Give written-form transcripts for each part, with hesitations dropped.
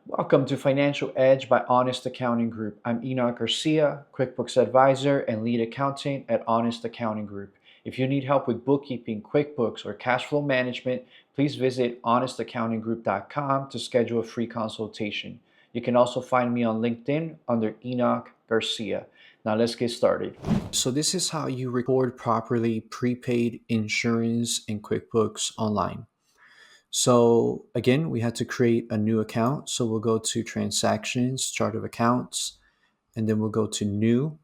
Welcome to Financial Edge by Honest Accounting Group. I'm Enoch Garcia, QuickBooks Advisor and Lead Accountant at Honest Accounting Group. If you need help with bookkeeping, QuickBooks, or cash flow management, please visit honestaccountinggroup.com to schedule a free consultation. You can also find me on LinkedIn under Enoch Garcia. Now let's get started. So this is how you record properly prepaid insurance in QuickBooks Online. So again, we had to create a new account. So we'll go to transactions, chart of accounts, and then we'll go to new.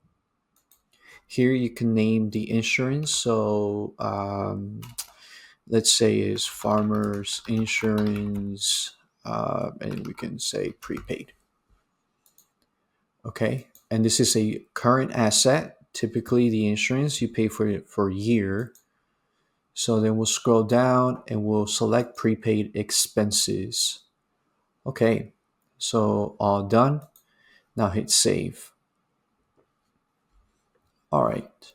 Here you can name the insurance. So let's say is farmers insurance, and we can say prepaid. Okay. And this is a current asset. Typically the insurance you pay for it for a year. So then we'll scroll down and we'll select prepaid expenses. Okay, so all done. Now hit save. All right.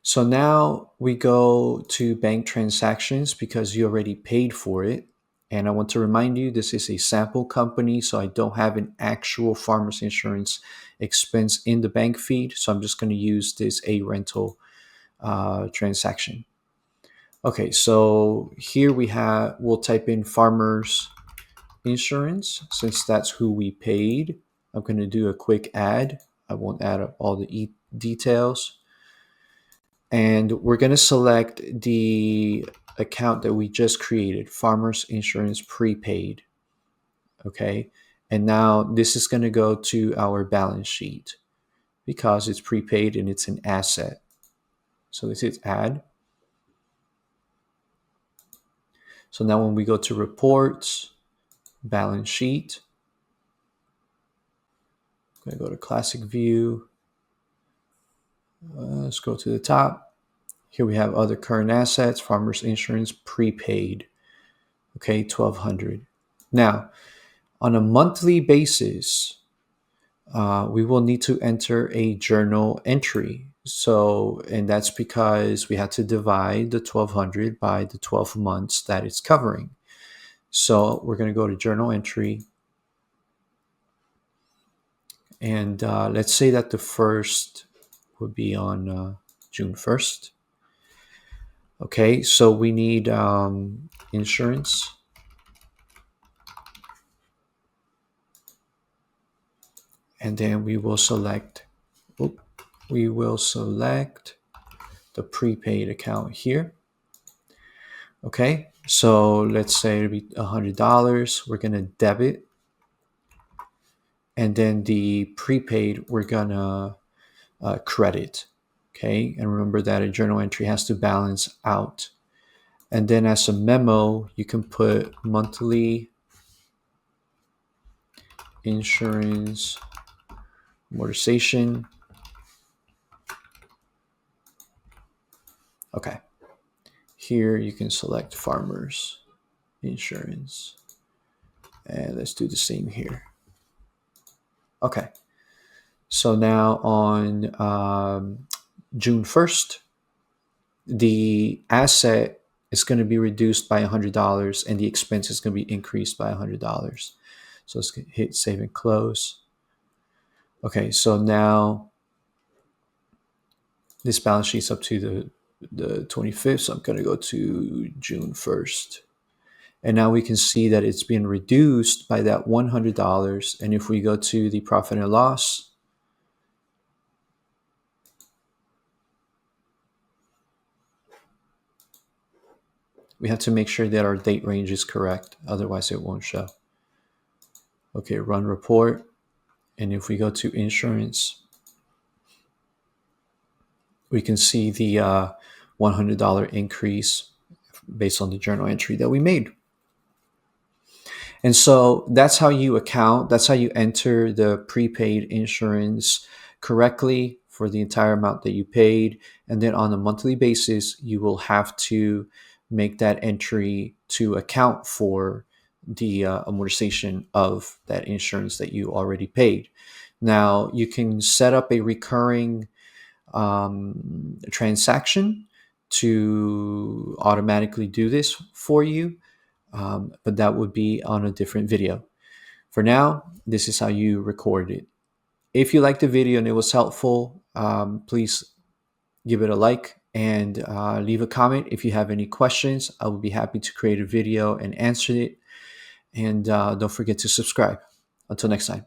So now we go to bank transactions because you already paid for it. And I want to remind you, this is a sample company, so I don't have an actual farmer's insurance expense in the bank feed. So I'm just going to use this a rental transaction. Okay, so here we'll type in farmer's insurance since that's who we paid. I'm going to do a quick add. I won't add up all the details. And we're going to select the account that we just created, Farmers Insurance Prepaid. Okay, and now this is going to go to our balance sheet because it's prepaid and it's an asset. So this is add. So now when we go to reports, balance sheet, I'm going to go to classic view. Let's go to the top. Here we have other current assets, farmers insurance prepaid. Okay, $1,200. Now, on a monthly basis, we will need to enter a journal entry. So, and that's because we had to divide the 1,200 by the 12 months that it's covering. So we're going to go to journal entry. And let's say that the first would be on June 1st. Okay, so we need insurance. And then we will select the prepaid account here. Okay, so let's say it'll be $100. We're gonna debit. And then the prepaid, we're gonna credit. Okay, and remember that a journal entry has to balance out. And then as a memo, you can put monthly insurance amortization. Okay. Here you can select farmers insurance. And let's do the same here. Okay. So now on June 1st, the asset is going to be reduced by $100 and the expense is going to be increased by $100. So let's hit save and close. Okay, so now this balance sheet's up to the 25th. So I'm going to go to June 1st. And now we can see that it's been reduced by that $100. And if we go to the profit and loss, we have to make sure that our date range is correct. Otherwise, it won't show. Okay, run report. And if we go to insurance, we can see the $100 increase based on the journal entry that we made. And so that's how you account, that's how you enter the prepaid insurance correctly for the entire amount that you paid. And then on a monthly basis, you will have to make that entry to account for the amortization of that insurance that you already paid. Now, you can set up a recurring transaction to automatically do this for you. But that would be on a different video. For now, this is how you record it. If you liked the video and it was helpful, please give it a like and leave a comment. If you have any questions, I will be happy to create a video and answer it. And don't forget to subscribe. Until next time.